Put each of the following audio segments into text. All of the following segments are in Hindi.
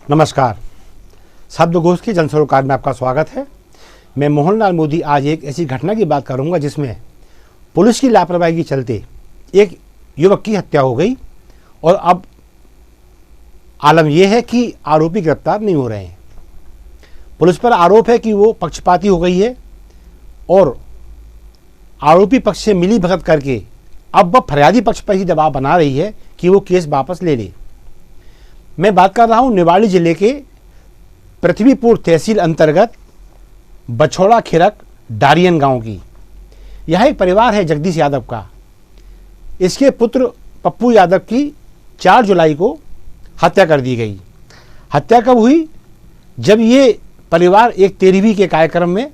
नमस्कार। शब्दकोश की जन सरोकार में आपका स्वागत है। मैं मोहनलाल मोदी आज एक ऐसी घटना की बात करूंगा जिसमें पुलिस की लापरवाही के चलते एक युवक की हत्या हो गई और अब आलम यह है कि आरोपी गिरफ्तार नहीं हो रहे हैं। पुलिस पर आरोप है कि वो पक्षपाती हो गई है और आरोपी पक्ष से मिली भगत करके अब वह फरियादी पक्ष पर ही दबाव बना रही है कि वो केस वापस ले ले। मैं बात कर रहा हूं निवाड़ी जिले के पृथ्वीपुर तहसील अंतर्गत बछौड़ा खिरक डारियन गांव की। यह एक परिवार है जगदीश यादव का। इसके पुत्र पप्पू यादव की 4 जुलाई को हत्या कर दी गई। हत्या कब हुई? जब ये परिवार एक 13वीं के कार्यक्रम में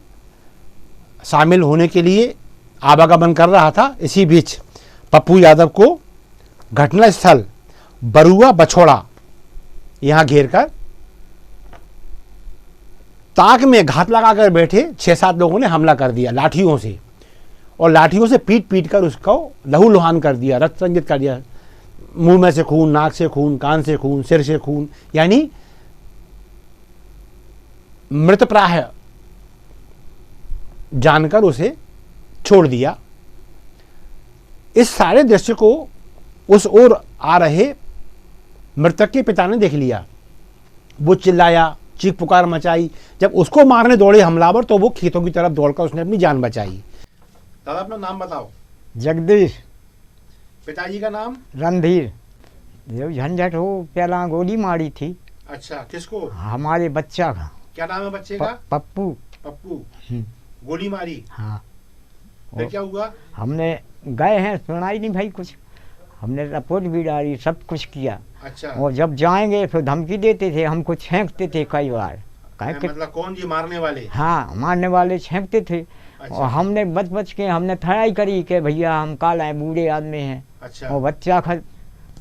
शामिल होने के लिए आवागमन कर रहा था। इसी बीच पप्पू यादव को घटना स्थल बरुआ बछौड़ा यहां घेर कर ताक में घात लगाकर बैठे 6-7 लोगों ने हमला कर दिया लाठियों से, और लाठियों से पीट पीट कर उसको लहूलुहान कर दिया, रक्त रंजित कर दिया। मुंह में से खून, नाक से खून, कान से खून, सिर से खून, यानी मृतप्राय जानकर उसे छोड़ दिया। इस सारे दृश्य को उस ओर आ रहे मृतक के पिता ने देख लिया। वो चिल्लाया, चीख पुकार मचाई। जब उसको मारने दौड़े हमलावर तो वो खेतों की तरफ दौड़कर उसने अपनी जान बचाई। दादा अपना नाम बताओ। जगदीश। पिताजी का नाम? रणधीर। जब झंझट हो पहला गोली मारी थी। अच्छा, किसको? हमारे बच्चा का। क्या नाम है बच्चे का? पप्पू। पप्पू। गोली मारी? हाँ। फिर क्या हुआ? हमने गए हैं, सुनाई नहीं भाई कुछ। हमने रिपोर्ट भी डाली, सब कुछ किया। अच्छा। और जब जाएंगे फिर धमकी देते थे, हमको छेंकते थे कई बार। मतलब कौन जी? मारने वाले? हाँ, मारने वाले छेंकते थे। अच्छा। और हमने बच के हमने थड़ाई करी कि भैया हम काल हैं, बूढ़े आदमी हैं। अच्छा। और बच्चा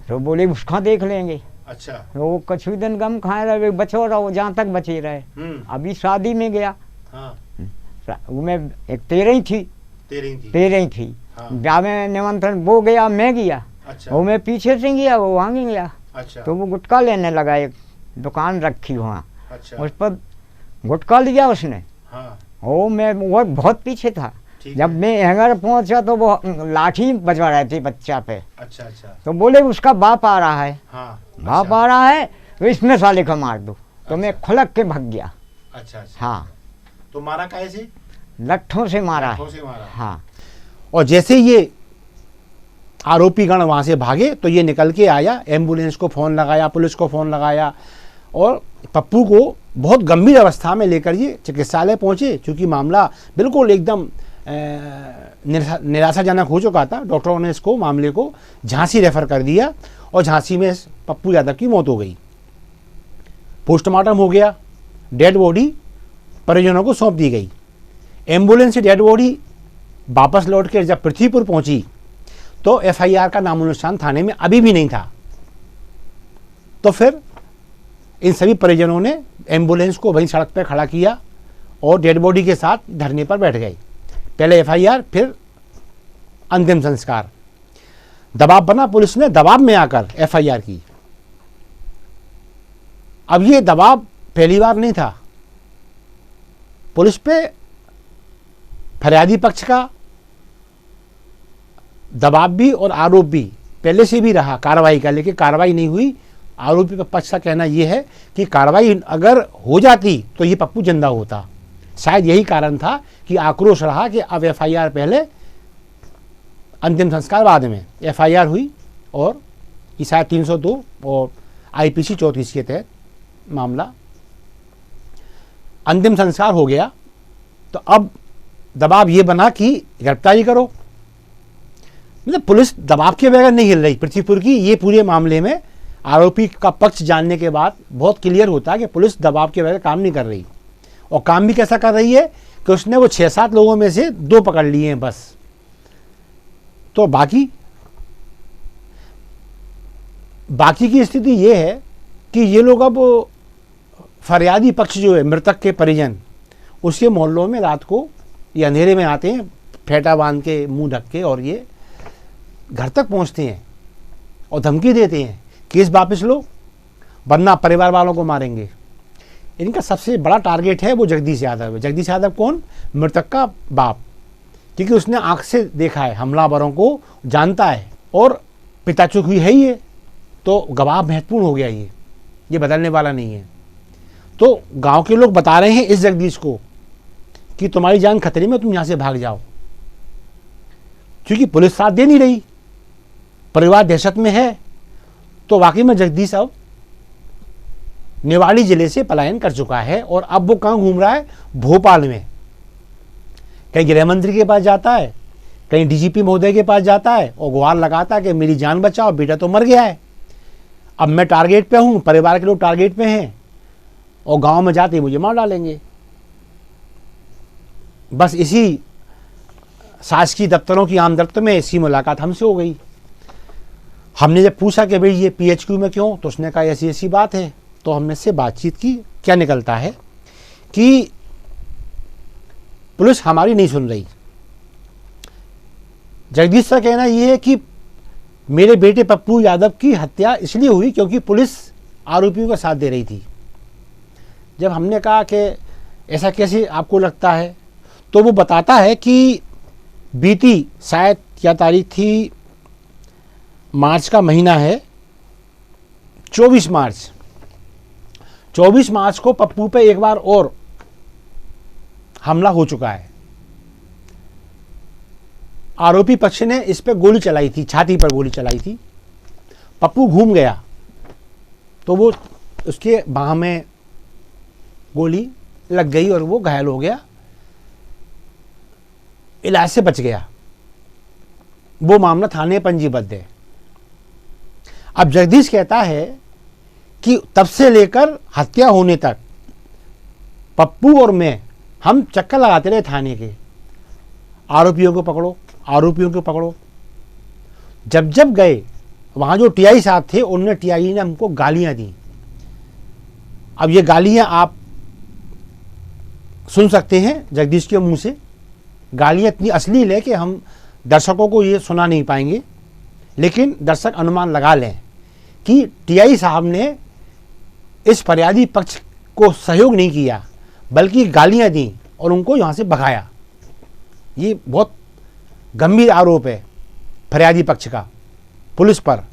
तो बोले उसका देख लेंगे। अच्छा। वो कुछ दिन गम खाए रहे, बचो रहो जहाँ तक बचे रहे। अभी शादी में गया। हाँ। वो में एक 13 थी। 13 थी। हाँ। ब्याह में निमंत्रण वो गया, मैं गया। अच्छा। वो मैं पीछे से गया, वो आगे गया। अच्छा। तो वो गुटखा लेने लगा, एक दुकान रखी वहाँ। अच्छा। उस पर गुटखा लिया उसने। हाँ। वो बहुत पीछे था। जब मैं हैंगर पहुंचा तो वो लाठी बजवा रहे थे बच्चा पे। अच्छा। अच्छा। तो बोले उसका बाप आ रहा है। हाँ। बाप अच्छा। आ रहा है तो इसमें साले को मार दो। तो मैं खुलक के भाग गया। अच्छा। अच्छा। हाँ। तो मारा कैसे? लट्ठों से मारा है। लट्ठों से मारा। हाँ। और जैसे ये आरोपी गण वहां से भागे तो ये निकल के आया, एम्बुलेंस को फ़ोन लगाया, पुलिस को फ़ोन लगाया और पप्पू को बहुत गंभीर अवस्था में लेकर ये चिकित्सालय पहुंचे। क्योंकि मामला बिल्कुल एकदम निराशाजनक हो चुका था। डॉक्टरों ने इसको मामले को झांसी रेफर कर दिया और झांसी में पप्पू यादव की मौत हो गई। पोस्टमार्टम हो गया, डेड बॉडी परिजनों को सौंप दी गई। एम्बुलेंस से डेड बॉडी वापस लौट कर जब पृथ्वीपुर पहुंची तो एफआईआर का नामो निशान थाने में अभी भी नहीं था। तो फिर इन सभी परिजनों ने एम्बुलेंस को वहीं सड़क पर खड़ा किया और डेड बॉडी के साथ धरने पर बैठ गए। पहले एफआईआर, फिर अंतिम संस्कार। दबाव बना, पुलिस ने दबाव में आकर एफआईआर की। अब ये दबाव पहली बार नहीं था। पुलिस पे फरियादी पक्ष का दबाव भी और आरोप भी पहले से भी रहा कार्रवाई का, लेकिन कार्रवाई नहीं हुई। आरोपी पक्ष का कहना यह है कि कार्रवाई अगर हो जाती तो ये पप्पू जिंदा होता। शायद यही कारण था कि आक्रोश रहा कि अब एफआईआर पहले, अंतिम संस्कार बाद में। एफआईआर हुई और ये शायद 302 और आईपीसी 34 के तहत मामला, अंतिम संस्कार हो गया। तो अब दबाव ये बना कि गिरफ्तारी करो। मतलब पुलिस दबाव के बगैर नहीं हिल रही पृथ्वीपुर की। ये पूरे मामले में आरोपी का पक्ष जानने के बाद बहुत क्लियर होता है कि पुलिस दबाव के बगैर काम नहीं कर रही। और काम भी कैसा कर रही है कि उसने वो 6-7 लोगों में से 2 पकड़ लिए हैं बस। तो बाकी की स्थिति ये है कि ये लोग अब फरियादी पक्ष जो है, मृतक के परिजन, उसके मोहल्लों में रात को ये अंधेरे में आते हैं, फेटा बांध के, मुंह ढक के, और ये घर तक पहुंचते हैं और धमकी देते हैं केस वापस लो, वरना परिवार वालों को मारेंगे। इनका सबसे बड़ा टारगेट है वो जगदीश यादव है। जगदीश यादव कौन? मृतक का बाप, क्योंकि उसने आंख से देखा है, हमलावरों को जानता है और पिता चुप हुई है ये, तो गवाह महत्वपूर्ण हो गया ये बदलने वाला नहीं है। तो गांव के लोग बता रहे हैं इस जगदीश को कि तुम्हारी जान खतरे में, तुम यहां से भाग जाओ, क्योंकि पुलिस साथ दे नहीं रही, परिवार दहशत में है। तो वाकई में जगदीश अब निवाड़ी जिले से पलायन कर चुका है और अब वो कहां घूम रहा है? भोपाल में। कहीं गृह मंत्री के पास जाता है, कहीं डीजीपी महोदय के पास जाता है और गुहार लगाता है कि मेरी जान बचाओ, बेटा तो मर गया है, अब मैं टारगेट पे हूं, परिवार के लोग टारगेट पे हैं और गांव में जाते ही मुझे मार डालेंगे। बस इसी शासकीय दफ्तरों की आमदफ्तर में इसकी मुलाकात हमसे हो गई। हमने जब पूछा कि भाई ये पीएचक्यू में क्यों, तो उसने कहा ऐसी ऐसी बात है। तो हमने इससे बातचीत की। क्या निकलता है कि पुलिस हमारी नहीं सुन रही। जगदीश का कहना यह है कि मेरे बेटे पप्पू यादव की हत्या इसलिए हुई क्योंकि पुलिस आरोपियों का साथ दे रही थी। जब हमने कहा कि ऐसा कैसे आपको लगता है, तो वो बताता है कि बीती शायद क्या तारीख थी, मार्च का महीना है, 24 मार्च को पप्पू पे एक बार और हमला हो चुका है। आरोपी पक्ष ने इस पे गोली चलाई थी, छाती पर गोली चलाई थी। पप्पू घूम गया तो वो उसके बाह में गोली लग गई और वो घायल हो गया, इलाज से बच गया। वो मामला थाने पंजीबद्ध है। अब जगदीश कहता है कि तब से लेकर हत्या होने तक पप्पू और मैं हम चक्कर लगाते रहे थाने के, आरोपियों को पकड़ो, आरोपियों को पकड़ो। जब जब गए वहां जो टीआई साहब थे, उनने टीआई ने हमको गालियां दी। अब ये गालियां आप सुन सकते हैं जगदीश के मुंह से। गालियां इतनी अश्लील है कि हम दर्शकों को ये सुना नहीं पाएंगे, लेकिन दर्शक अनुमान लगा लें कि टीआई साहब ने इस फरियादी पक्ष को सहयोग नहीं किया, बल्कि गालियां दी और उनको यहां से भगाया। ये बहुत गंभीर आरोप है फरियादी पक्ष का पुलिस पर।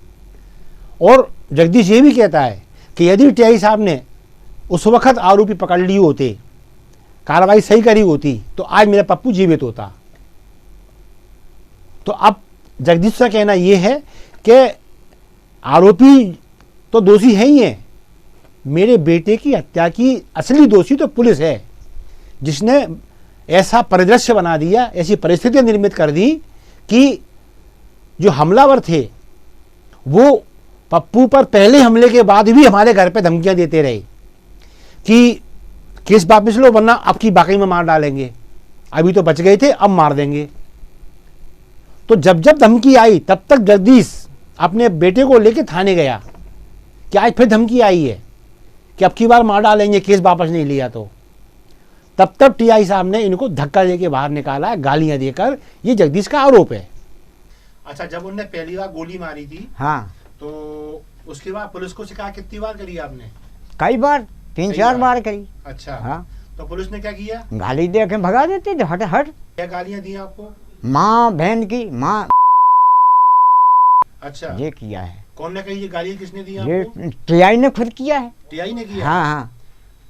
और जगदीश ये भी कहता है कि यदि टीआई साहब ने उस वक्त आरोपी पकड़ लिए होते, कार्रवाई सही करी होती, तो आज मेरा पप्पू जीवित होता। तो अब जगदीश का कहना यह है कि आरोपी तो दोषी है ही है, मेरे बेटे की हत्या की असली दोषी तो पुलिस है, जिसने ऐसा परिदृश्य बना दिया, ऐसी परिस्थितियां निर्मित कर दी कि जो हमलावर थे वो पप्पू पर पहले हमले के बाद भी हमारे घर पे धमकियां देते रहे कि केस वापस लो वरना आपकी बाकी में मार डालेंगे, अभी तो बच गए थे अब मार देंगे। तो जब जब धमकी आई तब तक जगदीश अपने बेटे को लेकर थाने गया कि आज फिर धमकी आई है कि अब की बार मार डालेंगे केस वापस नहीं लिया तो। तब तक टीआई साहब ने इनको धक्का देके बाहर निकाला, गालियां देकर। ये जगदीश का आरोप है। अच्छा, जब उनने पहली बार गोली मारी थी, हाँ, तो उसके बाद पुलिस को शिकायत कितनी बार करी आपने? कई बार, 3-4 बार करी। अच्छा, हाँ, तो पुलिस ने क्या किया? गाली दे के भगा देते थे, हट हट। क्या गालियां दी आपको? माँ बहन की माँ। अच्छा, ये किया है। कौन ने कही ये गालियां? किसने दी ये आपको? टीआई ने खुद किया है। टीआई ने किया? हाँ हाँ।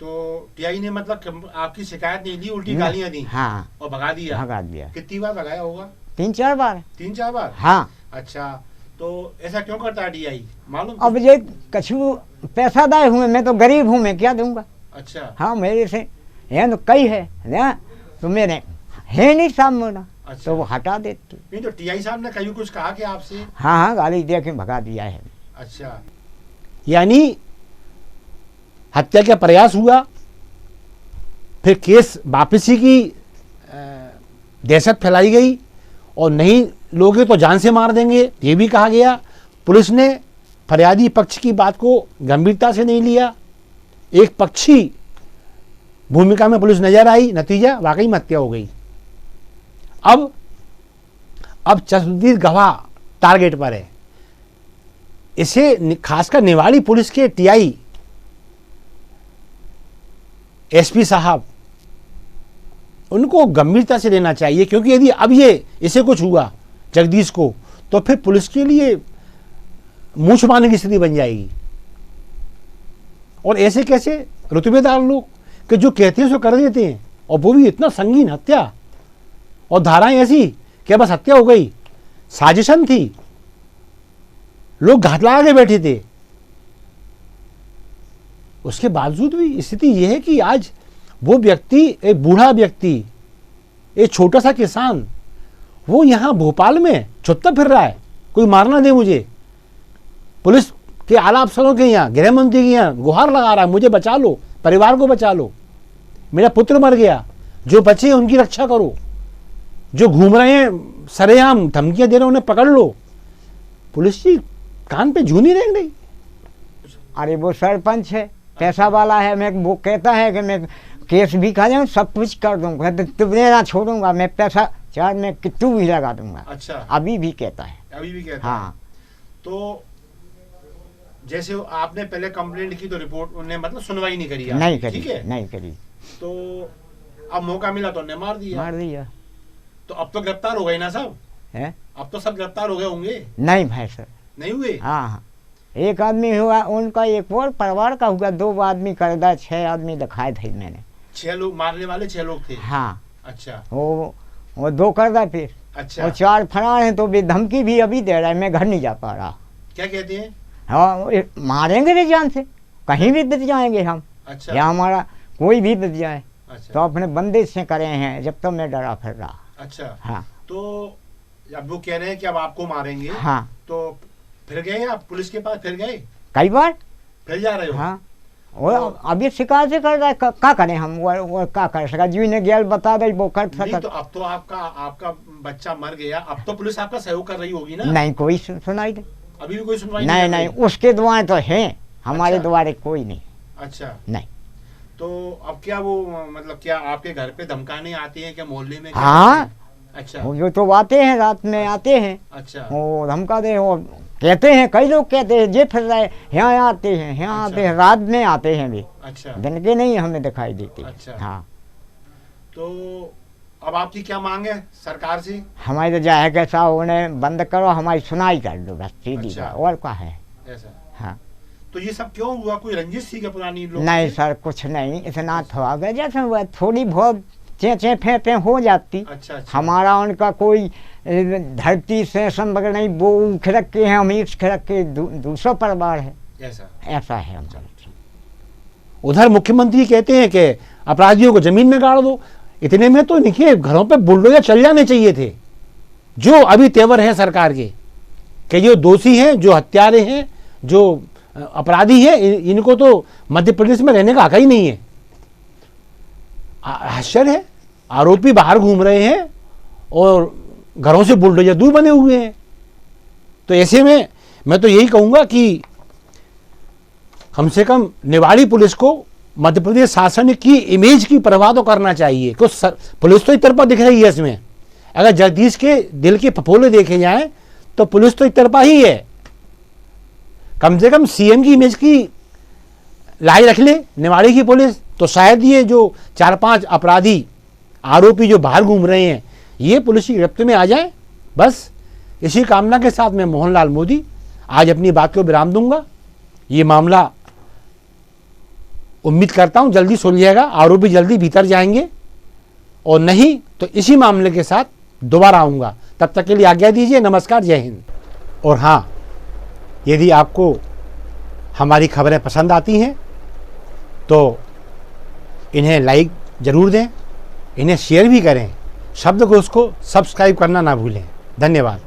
तो टीआई ने मतलब आपकी शिकायत नहीं ली, उल्टी गालियां दी? हाँ, और भगा दिया? भगा दिया। कितनी बार भगाया होगा? 3-4 बार। 3-4 बार? हाँ। अच्छा, तो ऐसा क्यों करता है टीआई, मालूम? अब ये कछु पैसादार हूँ मैं, तो गरीब हूँ, मैं क्या दूंगा? अच्छा, हाँ, मेरे से ये तो कई है ना, तो मेरे है नहीं सामने। अच्छा, तो वो हटा देती। नहीं तो टीआई साहब ने कहीं कुछ कहा कि आपसे? हाँ हाँ, गाली दे के भगा दिया है। अच्छा, यानी हत्या का प्रयास हुआ, फिर केस वापसी की दहशत फैलाई गई और नहीं लोगे तो जान से मार देंगे, ये भी कहा गया। पुलिस ने फरियादी पक्ष की बात को गंभीरता से नहीं लिया, एक पक्षी भूमिका में पुलिस नजर आई, नतीजा वाकई में हत्या हो गई। अब चश्मदीद गवाह टारगेट पर है। इसे खासकर निवाड़ी पुलिस के टीआई एसपी साहब, उनको गंभीरता से लेना चाहिए, क्योंकि यदि अब ये इसे कुछ हुआ जगदीश को, तो फिर पुलिस के लिए मुंह छुपाने की स्थिति बन जाएगी। और ऐसे कैसे रुतबेदार लोग कि जो कहते हैं सो कर देते हैं, और वो भी इतना संगीन हत्या, और धाराएं ऐसी कि बस हत्या हो गई, साजिशन थी, लोग घात लगा के बैठे थे। उसके बावजूद भी स्थिति यह है कि आज वो व्यक्ति, एक बूढ़ा व्यक्ति, एक छोटा सा किसान, वो यहाँ भोपाल में छुट्टा फिर रहा है, कोई मारना दे मुझे। पुलिस के आला अफसरों के यहाँ, गृह मंत्री के यहाँ गुहार लगा रहा है, मुझे बचा लो, परिवार को बचा लो, मेरा पुत्र मर गया, जो बचे उनकी रक्षा करो, जो घूम रहे हैं सरेआम धमकियां दे रहे हैं उन्हें पकड़ लो। पुलिस की कान पे जूं नहीं रेंग रही। अरे वो सरपंच है, पैसा वाला है, मैं वो कहता है कि मैं केस भी खा जाऊँ, सब कुछ कर दूंगा, तुम्हें ना छोड़ूंगा, मैं पैसा चार में कितू भी लगा दूंगा। अच्छा, अभी भी कहता है। अभी भी कहता हाँ। है। तो जैसे आपने पहले कंप्लेंट की तो रिपोर्ट उन्हें मतलब सुनवाई नहीं करी, नहीं करी, ठीक है, नहीं करी। तो अब मौका मिला तो उन्हें मार दिया। तो अब तो गिरफ्तार हो गए ना सब है? अब तो सब गिरफ्तार हो गए होंगे? नहीं भाई सर, नहीं हुए। हाँ, एक आदमी हुआ, उनका एक और परिवार का हुआ, 2 आदमी कर 6 आदमी दिखाए थे मैंने। 6 लोग मारने वाले 6 लोग थे। हाँ। अच्छा, वो 2 कर फिर। अच्छा, और 4 फरार हैं, तो भी धमकी भी अभी दे रहा है, मैं घर नहीं जा पा रहा। क्या कहते हैं? हाँ, मारेंगे रे जान से, कहीं भी बच जाएंगे हम। अच्छा, या हमारा कोई भी बच जाए। अच्छा, तो अपने बंदे से करे हैं, जब तक मैं डरा फिर रहा। अच्छा। हाँ, तो अब वो कह रहे हैं कि अब आपको मारेंगे। हाँ। तो फिर गए आप पुलिस के पास? फिर गए? कई बार। फिर जा रहे हो? हाँ, और अभी शिकायत से कर रहा है, क्या करें हम, वो क्या कर सका, जी ने गैल बता दे वो कर नहीं, सका। तो अब तो आपका बच्चा मर गया, अब तो पुलिस आपका सहयोग कर रही होगी ना? नहीं, कोई सुनाई दे। अभी भी कोई सुनवाई नहीं, नहीं, उसके द्वारे तो हैं, हमारे अच्छा। द्वारे कोई नहीं। अच्छा, नहीं। तो अब क्या वो मतलब क्या आपके घर पे धमकाने आते हैं क्या, मोहल्ले में? हाँ। अच्छा, वो जो तो आते हैं, रात में आते हैं, अच्छा, वो धमका दे, वो कहते हैं, कई लोग कहते हैं जे फिर रहे यहाँ आते हैं, यहाँ अच्छा। आते हैं, रात में आते हैं भी, अच्छा, दिन के नहीं हमें दिखाई देती। अच्छा। हाँ। तो अब आपकी क्या मांग है सरकार से? हमारी तो जाए कैसा, उन्हें बंद करो, हमारी सुनाई कर दो बस, सीधी अच्छा। बात, और क्या है। ऐसा? हाँ। तो ये सब क्यों हुआ? कोई रंजिश थी क्या पुरानी लोग? नहीं सर, कुछ नहीं, इतना थोड़ा वजह से हुआ, थोड़ी बहुत चे फे हो जाती। अच्छा, अच्छा। हमारा उनका कोई धरती से संबंध नहीं, वो खिड़क के हैं, हम इस खिड़क के दूसरा परिवार है। ऐसा है हमारा। उधर मुख्यमंत्री कहते हैं कि अपराधियों को जमीन में गाड़ दो। इतने में तो देखिए घरों पे बुलडोजर चल जाने चाहिए थे। जो अभी तेवर है सरकार के कि जो दोषी हैं, जो हत्यारे हैं, जो अपराधी हैं, इनको तो मध्य प्रदेश में रहने का हक ही नहीं है। आश्चर्य है, आरोपी बाहर घूम रहे हैं और घरों से बुलडोजर दूर बने हुए हैं। तो ऐसे में मैं तो यही कहूंगा कि कम से कम निवाड़ी पुलिस को मध्य प्रदेश शासन की इमेज की परवाह तो करना चाहिए। कुछ पुलिस तो एक तरफा दिख रही है इसमें। अगर जगदीश के दिल के फफोले देखे जाएं तो पुलिस तो एक तरफा ही है। कम से कम सीएम की इमेज की लाई रख ले निवाड़ी की पुलिस, तो शायद ये जो 4-5 अपराधी आरोपी जो बाहर घूम रहे हैं ये पुलिस की गिरफ्त में आ जाए। बस इसी कामना के साथ मैं मोहनलाल मोदी आज अपनी बात को विराम दूंगा। ये मामला उम्मीद करता हूं जल्दी सुलझेगा, आरोपी जल्दी भीतर जाएंगे, और नहीं तो इसी मामले के साथ दोबारा आऊंगा। तब तक के लिए आज्ञा दीजिए। नमस्कार, जय हिंद। और हाँ, यदि आपको हमारी खबरें पसंद आती हैं तो इन्हें लाइक ज़रूर दें, इन्हें शेयर भी करें, शब्दकोश को सब्सक्राइब करना ना भूलें। धन्यवाद।